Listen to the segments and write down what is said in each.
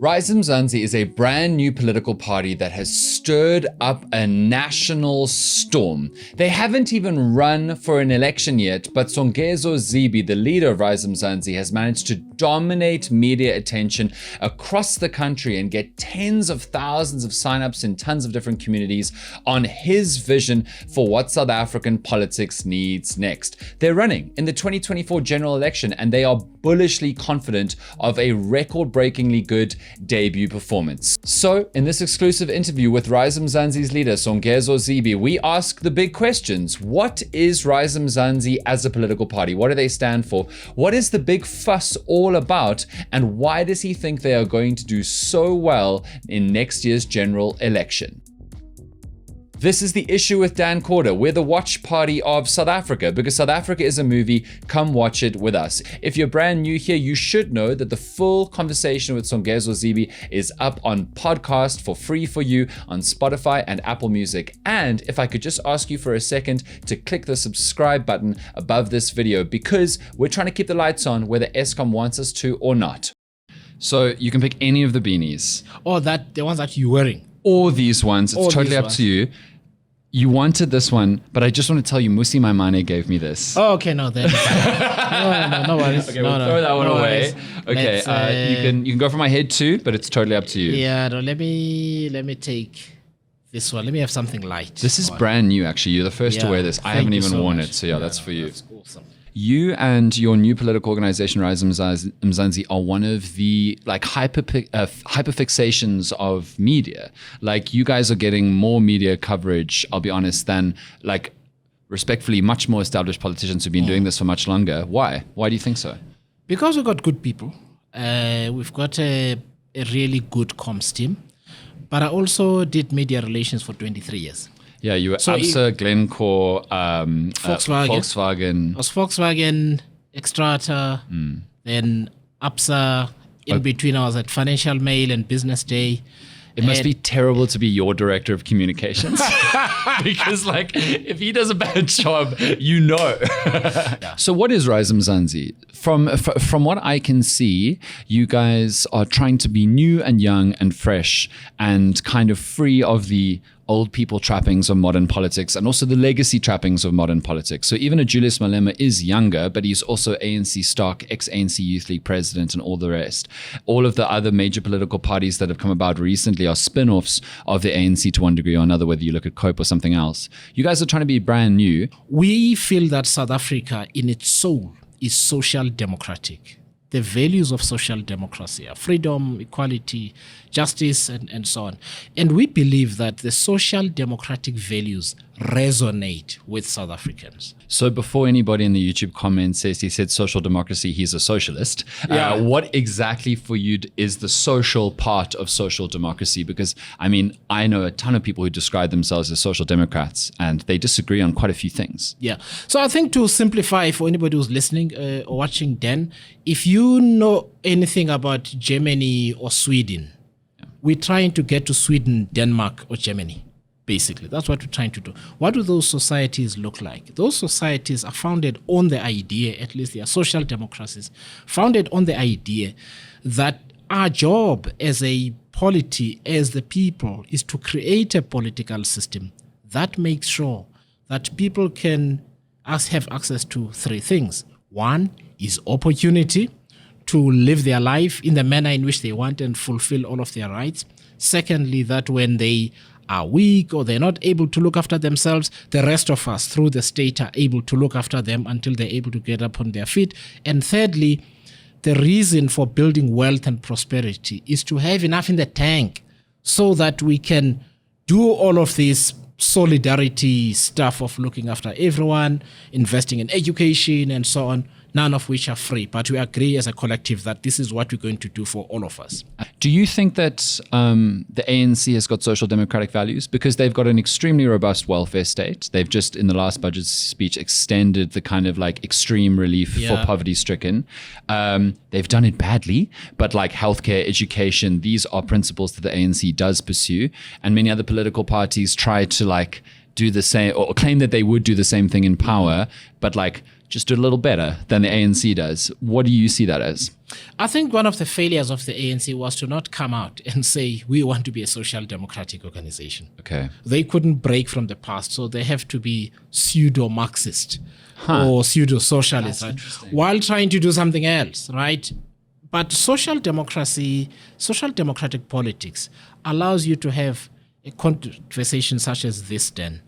Rise Mzansi is a brand new political party that has stirred up a national storm. They haven't even run for an election yet, but Songezo Zibi, the leader of Rise Mzansi, has managed to dominate media attention across the country and get tens of thousands of signups in tons of different communities on his vision for what South African politics needs next. They're running in the 2024 general election and they are bullishly confident of a record-breakingly good debut performance. So, in this exclusive interview with Rise Mzansi's leader, Songezo Zibi, we ask the big questions. What is Rise Mzansi as a political party? What do they stand for? What is the big fuss all about? And why does he think they are going to do so well in next year's general election? This is The Issue with Dan Corder. We're the watch party of South Africa because South Africa is a movie. Come watch it with us. If you're brand new here, you should know that the full conversation with Songezo Zibi is up on podcast for free for you on Spotify and Apple Music. And if I could just ask you for a second to click the subscribe button above this video because we're trying to keep the lights on whether Eskom wants us to or not. So you can pick any of the beanies. Or the ones that you're wearing. Or these ones. It's totally up to you. You wanted this one, but I just want to tell you, Musi Maimane gave me this. Oh, okay, no, then. no worries. Okay, we'll throw that one away. Worries. Okay, you can go for my head too, but it's totally up to you. Yeah, no, let me take this one. Let me have something light. This is brand new, actually. You're the first to wear this. I haven't even worn it, so that's for you. That's awesome. You and your new political organization, Rise Mzansi, are one of the hyperfixations of media. Like, you guys are getting more media coverage, I'll be honest, than respectfully much more established politicians who've been doing this for much longer. Why? Why do you think so? Because we've got good people. We've got a really good comms team. But I also did media relations for 23 years. Yeah, you were Absa, Glencore, Volkswagen. It was Volkswagen, Extrata, then Absa. In between, I was at Financial Mail and Business Day. It must be terrible to be your director of communications because, if he does a bad job, you know. Yeah. So, what is Rise Mzansi? From what I can see, you guys are trying to be new and young and fresh and kind of free of the old people trappings of modern politics and also the legacy trappings of modern politics. So even a Julius Malema is younger, but he's also ANC stock, ex-ANC Youth League president and all the rest. All of the other major political parties that have come about recently are spin-offs of the ANC to one degree or another, whether you look at COPE or something else. You guys are trying to be brand new. We feel that South Africa in its soul is social democratic. The values of social democracy are freedom, equality, justice, and so on. And we believe that the social democratic values resonate with South Africans. So before anybody in the YouTube comments says he said social democracy, he's a socialist. Yeah. What exactly for you is the social part of social democracy? Because, I know a ton of people who describe themselves as social democrats and they disagree on quite a few things. Yeah. So I think to simplify for anybody who's listening or watching, Dan, if you know anything about Germany or Sweden, we're trying to get to Sweden, Denmark, or Germany. Basically, that's what we're trying to do. What do those societies look like? Those societies are founded on the idea, at least they are social democracies, founded on the idea that our job as a polity, as the people, is to create a political system that makes sure that people can have access to three things. One is opportunity to live their life in the manner in which they want and fulfill all of their rights. Secondly, that when they are weak or they're not able to look after themselves, the rest of us through the state are able to look after them until they're able to get up on their feet. And thirdly, the reason for building wealth and prosperity is to have enough in the tank so that we can do all of this solidarity stuff of looking after everyone, investing in education and so on, none of which are free. But we agree as a collective that this is what we're going to do for all of us. Do you think that the ANC has got social democratic values? Because they've got an extremely robust welfare state. They've just, in the last budget speech, extended the kind of extreme relief for poverty-stricken. They've done it badly, but healthcare, education, these are principles that the ANC does pursue. And many other political parties try to do the same or claim that they would do the same thing in power, but just do a little better than the ANC does. What do you see that as? I think one of the failures of the ANC was to not come out and say, we want to be a social democratic organization. Okay. They couldn't break from the past, so they have to be pseudo-Marxist or pseudo-socialist, right? While trying to do something else, right? But social democratic politics allows you to have a conversation such as this then.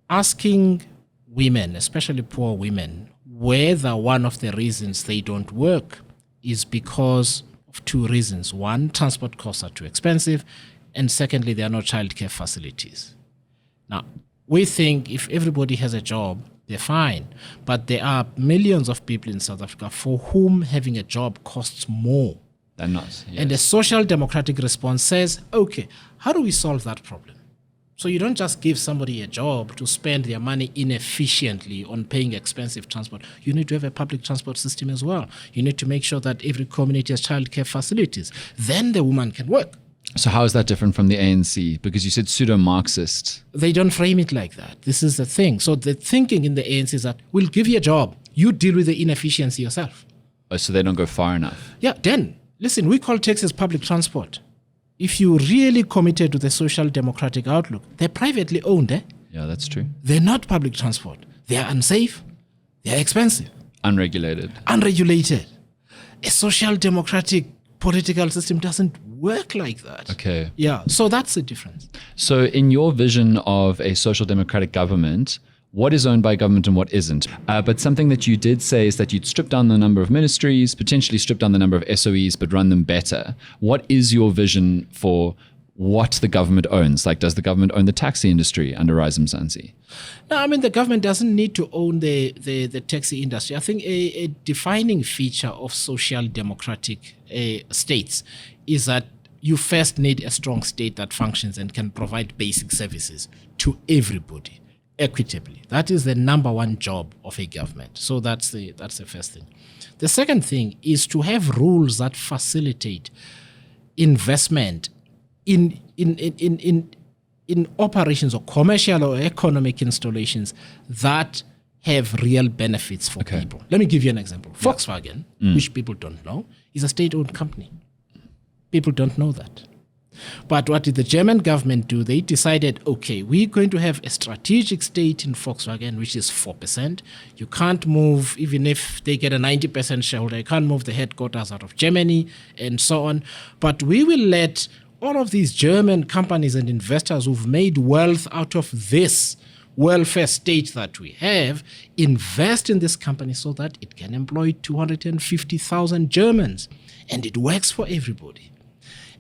Asking women, especially poor women, whether one of the reasons they don't work is because of two reasons. One, transport costs are too expensive. And secondly, there are no childcare facilities. Now, we think if everybody has a job, they're fine. But there are millions of people in South Africa for whom having a job costs more. They're not. Yes. And the social democratic response says, okay, how do we solve that problem? So you don't just give somebody a job to spend their money inefficiently on paying expensive transport. You need to have a public transport system as well. You need to make sure that every community has childcare facilities. Then the woman can work. So how is that different from the ANC? Because you said pseudo-Marxist. They don't frame it like that. This is the thing. So the thinking in the ANC is that we'll give you a job. You deal with the inefficiency yourself. Oh, so they don't go far enough. Yeah, then, listen, we call taxis public transport. If you're really committed to the social democratic outlook, they're privately owned. Yeah, that's true. They're not public transport. They're unsafe. They're expensive. Unregulated. Unregulated. A social democratic political system doesn't work like that. Okay. Yeah, so that's the difference. So in your vision of a social democratic government, what is owned by government and what isn't? But something that you did say is that you'd strip down the number of ministries, potentially strip down the number of SOEs, but run them better. What is your vision for what the government owns? Like, does the government own the taxi industry under Rise Mzansi? No, I mean, the government doesn't need to own the taxi industry. I think a defining feature of social democratic states is that you first need a strong state that functions and can provide basic services to everybody equitably. That is the number one job of a government. So that's the first thing. The second thing is to have rules that facilitate investment in operations or commercial or economic installations that have real benefits for people. Let me give you an example. Volkswagen, which people don't know, is a state-owned company. People don't know that. But what did the German government do? They decided, okay, we're going to have a strategic stake in Volkswagen, which is 4%. You can't move, even if they get a 90% shareholder, you can't move the headquarters out of Germany and so on. But we will let all of these German companies and investors who've made wealth out of this welfare state that we have invest in this company so that it can employ 250,000 Germans. And it works for everybody.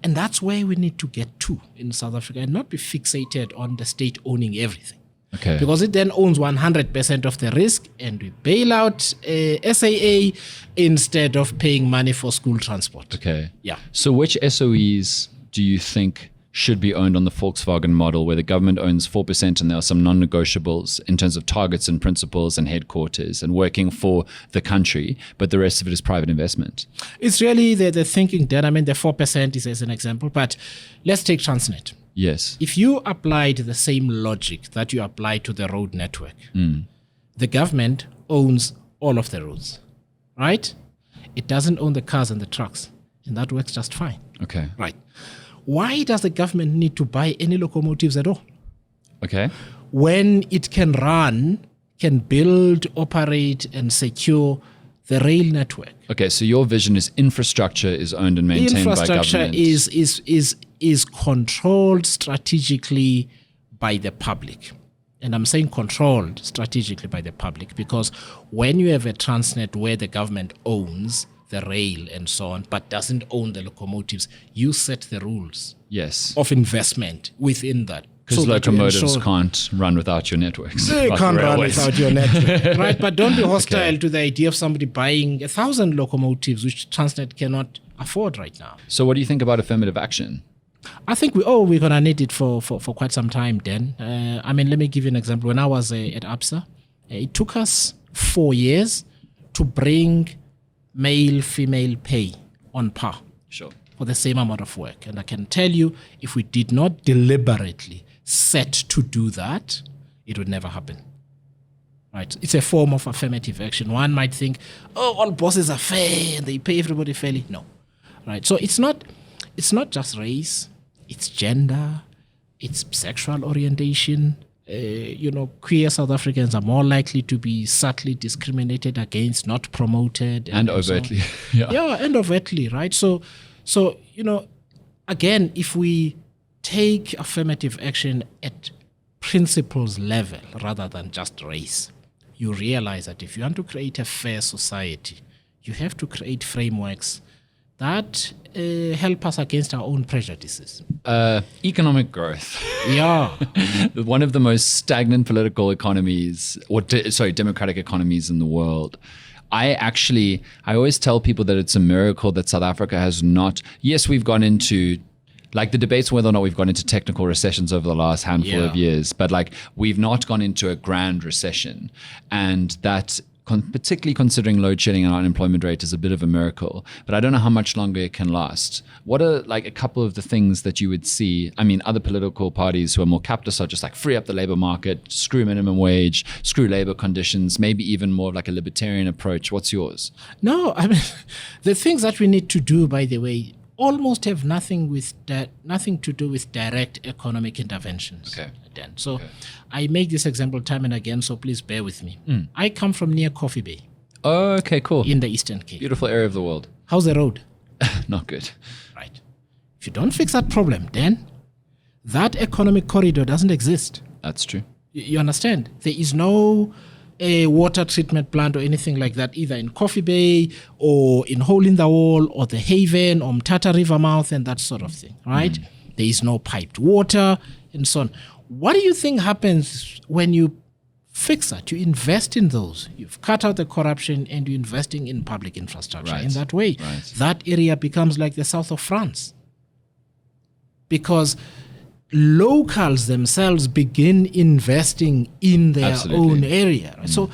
And that's where we need to get to in South Africa and not be fixated on the state owning everything. Okay. Because it then owns 100% of the risk and we bail out SAA instead of paying money for school transport. Okay. Yeah. So which SOEs do you think should be owned on the Volkswagen model, where the government owns 4% and there are some non-negotiables in terms of targets and principles and headquarters and working for the country, but the rest of it is private investment? It's really the thinking that, I mean, the 4% is as an example, but let's take Transnet. Yes. If you applied the same logic that you apply to the road network, the government owns all of the roads, right? It doesn't own the cars and the trucks, and that works just fine. Okay. Right. Why does the government need to buy any locomotives at all? Okay. When it can build, operate, and secure the rail network. Okay, so your vision is infrastructure is owned and maintained by government. Infrastructure is controlled strategically by the public. And I'm saying controlled strategically by the public because when you have a Transnet where the government owns the rail and so on, but doesn't own the locomotives, you set the rules of investment within that. Because locomotives can't run without your networks. They can't run without your network, right? But don't be hostile to the idea of somebody buying 1,000 locomotives, which Transnet cannot afford right now. So what do you think about affirmative action? I think we're going to need it for quite some time, Dan. I mean, let me give you an example. When I was at Absa, it took us 4 years to bring male-female pay on par for the same amount of work. And I can tell you, if we did not deliberately set to do that, it would never happen. Right? It's a form of affirmative action. One might think, oh, all bosses are fair and they pay everybody fairly. No. Right? So it's not just race, it's gender, it's sexual orientation. Queer South Africans are more likely to be subtly discriminated against, not promoted. And overtly. So, yeah, and overtly, right? So, again, if we take affirmative action at principles level rather than just race, you realize that if you want to create a fair society, you have to create frameworks that help us against our own prejudices. Economic growth. Yeah. One of the most stagnant political economies, democratic economies in the world. I always tell people that it's a miracle that South Africa has not, yes, we've gone into, like the debates whether or not we've gone into technical recessions over the last handful of years, but like we've not gone into a grand recession. And that, particularly considering load shedding and unemployment rate, is a bit of a miracle, but I don't know how much longer it can last. What are like a couple of the things that you would see? I mean, other political parties who are more capitalist are just like free up the labor market, screw minimum wage, screw labor conditions, maybe even more of like a libertarian approach. What's yours? No, I mean, the things that we need to do, by the way, almost have nothing to do with direct economic interventions. Okay. Dan. So I make this example time and again, so please bear with me. I come from near Coffee Bay. Oh, okay, cool. In the Eastern Cape. Beautiful area of the world. How's the road? Not good. Right. If you don't fix that problem, then that economic corridor doesn't exist. That's true. You understand? There is no water treatment plant or anything like that, either in Coffee Bay or in Hole in the Wall or the Haven or Mtata River mouth and that sort of thing, right? There is no piped water and so on. What do you think happens when you fix that? You invest in those. You've cut out the corruption and you're investing in public infrastructure. Right. In that way, Right. that area becomes like the south of France. Because locals themselves begin investing in their own area. Right? So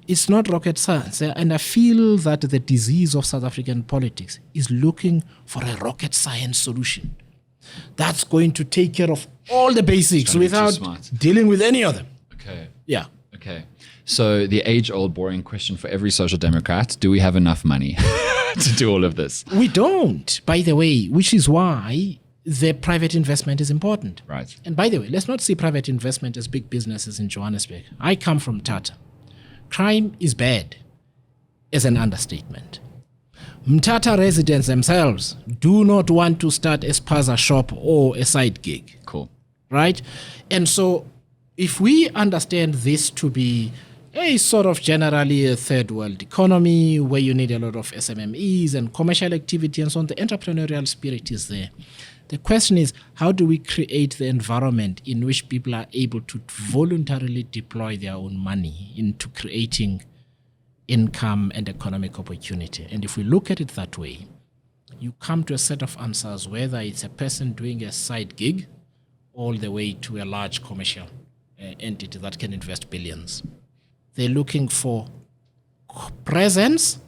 it's not rocket science. And I feel that the disease of South African politics is looking for a rocket science solution that's going to take care of all the basics without dealing with any of them. Okay. Yeah. Okay. So the age-old boring question for every social democrat, do we have enough money to do all of this? We don't, by the way, which is why the private investment is important. Right. And by the way, let's not see private investment as big businesses in Johannesburg. I come from Mthatha. Crime is bad, is an understatement. Mthatha residents themselves do not want to start a spaza shop or a side gig. Cool. Right? And so if we understand this to be a sort of generally a third world economy where you need a lot of SMMEs and commercial activity and so on, the entrepreneurial spirit is there. The question is, how do we create the environment in which people are able to voluntarily deploy their own money into creating income and economic opportunity? And if we look at it that way, you come to a set of answers, whether it's a person doing a side gig all the way to a large commercial entity that can invest billions. They're looking for presence,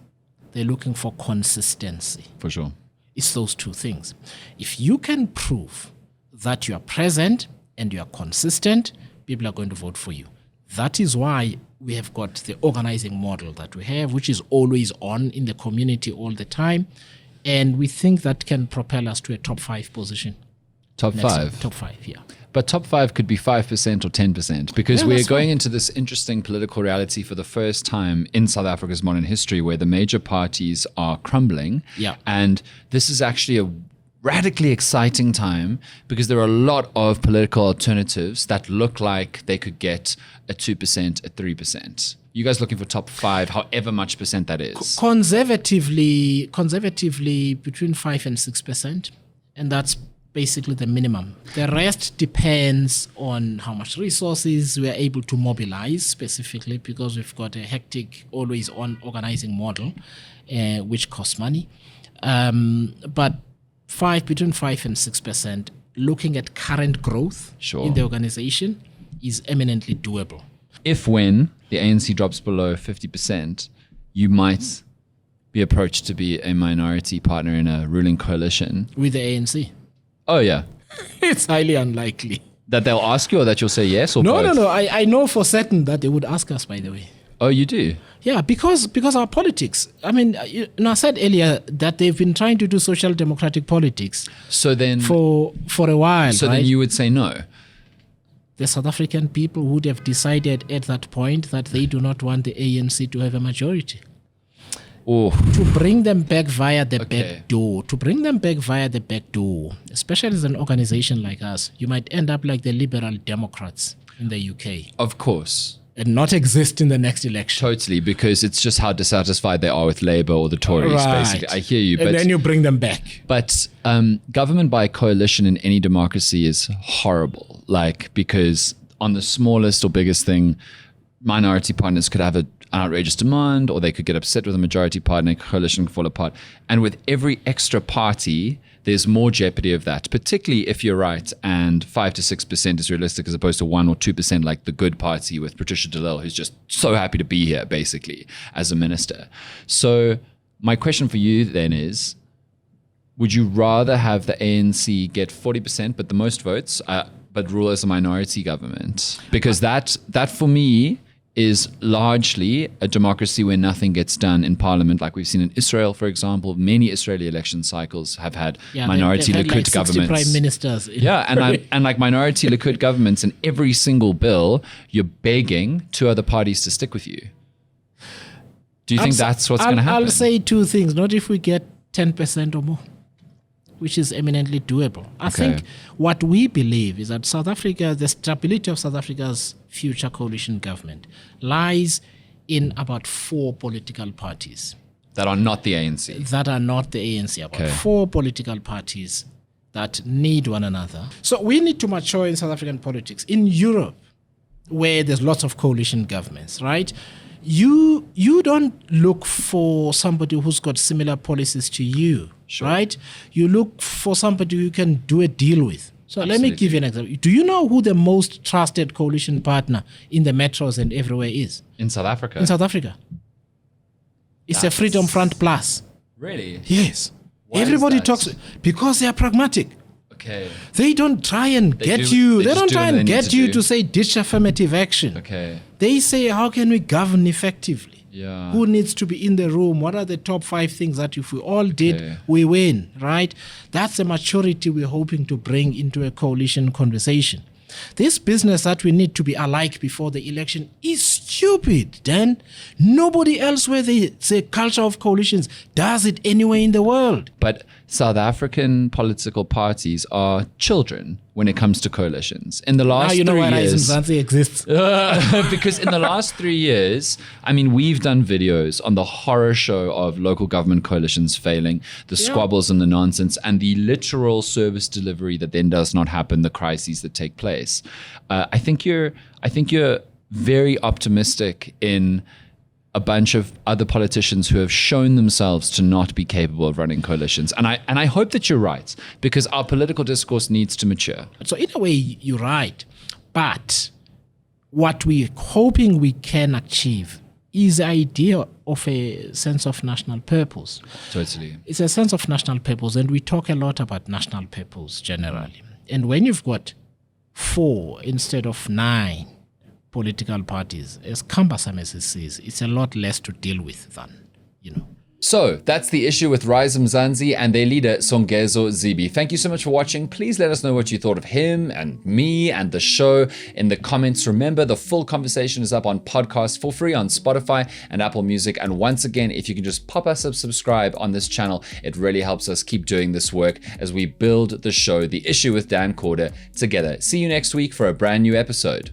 they're looking for consistency. For sure. It's those two things. If you can prove that you are present and you are consistent, people are going to vote for you. That is why we have got the organizing model that we have, which is always on in the community all the time. And we think that can propel us to a top 5 position. Top 5? Top 5, yeah. But top 5 could be 5% or 10%, because we're going into this interesting political reality for the first time in South Africa's modern history, where the major parties are crumbling. Yeah. And this is actually a radically exciting time, because there are a lot of political alternatives that look like they could get a 2%, a 3%. You guys looking for top 5, however much percent that is? Conservatively between 5 and 6%, and that's basically the minimum. The rest depends on how much resources we are able to mobilize, specifically because we've got a hectic, always on organizing model, which costs money. But between 5 and 6%, looking at current growth in the organization is eminently doable. When the ANC drops below 50%, you might be approached to be a minority partner in a ruling coalition. With the ANC? Oh, yeah. It's highly unlikely. That they'll ask you, or that you'll say yes, or both? No. I know for certain that they would ask us, by the way. Oh, you do? Yeah, because our politics. I mean, I said earlier that they've been trying to do social democratic politics. So then, for a while. So right? then you would say no. The South African people would have decided at that point that they do not want the ANC to have a majority. Oh. To bring them back via the back door. To bring them back via the back door, especially as an organization like us, you might end up like the Liberal Democrats in the UK. Of course. And not exist in the next election. Totally, because it's just how dissatisfied they are with Labour or the Tories, basically. I hear you. And then you bring them back. But government by coalition in any democracy is horrible. Like, because on the smallest or biggest thing, minority partners could have an outrageous demand, or they could get upset with a majority partner, coalition could fall apart. And with every extra party, there's more jeopardy of that, particularly if you're right and 5 to 6% is realistic as opposed to 1 or 2% like the Good Party with Patricia de Lille, who's just so happy to be here, basically, as a minister. So my question for you then is, would you rather have the ANC get 40% but the most votes, but rule as a minority government? Because that for me is largely a democracy where nothing gets done in parliament, like we've seen in Israel, for example. Many Israeli election cycles have had minority they've Likud had like 60 governments. prime ministers. And like minority Likud governments, and every single bill, you're begging two other parties to stick with you. Do you think that's what's going to happen? I'll say two things. Not if we get 10% or more, which is eminently doable. I think what we believe is that South Africa, the stability of South Africa's future coalition government lies in about 4 political parties. That are not the ANC. That are not the ANC. About 4 political parties that need one another. So we need to mature in South African politics. In Europe, where there's lots of coalition governments, right? You don't look for somebody who's got similar policies to you, right? You look for somebody you can do a deal with. So let me give you an example. Do you know who the most trusted coalition partner in the metros and everywhere is? In South Africa? In South Africa. It's a Freedom Front Plus. Really? Yes. Why Everybody talks because they are pragmatic. Okay. They don't try and get you. They don't try and get you to say ditch affirmative action. Okay. They say, how can we govern effectively? Yeah. Who needs to be in the room? What are the top 5 things that if we all did, we win, right? That's the maturity we're hoping to bring into a coalition conversation. This business that we need to be alike before the election is stupid, Dan. Nobody else where there's a culture of coalitions does it anywhere in the world. But South African political parties are children when it comes to coalitions. In the last 3 years... Now you know why Rise Mzansi exists. Because in the last 3 years, I mean, we've done videos on the horror show of local government coalitions failing, the squabbles and the nonsense, and the literal service delivery that then does not happen, the crises that take place. I think you're very optimistic in a bunch of other politicians who have shown themselves to not be capable of running coalitions. And I hope that you're right, because our political discourse needs to mature. So in a way, you're right. But what we're hoping we can achieve is the idea of a sense of national purpose. Totally. It's a sense of national purpose, and we talk a lot about national purpose generally. And when you've got 4 instead of 9 political parties, as cumbersome as it is, it's a lot less to deal with than, So that's the issue with Rise Mzansi and their leader, Songezo Zibi. Thank you so much for watching. Please let us know what you thought of him and me and the show in the comments. Remember, the full conversation is up on podcast for free on Spotify and Apple Music. And once again, if you can just pop us a subscribe on this channel, it really helps us keep doing this work as we build the show, The Issue with Dan Corder, together. See you next week for a brand new episode.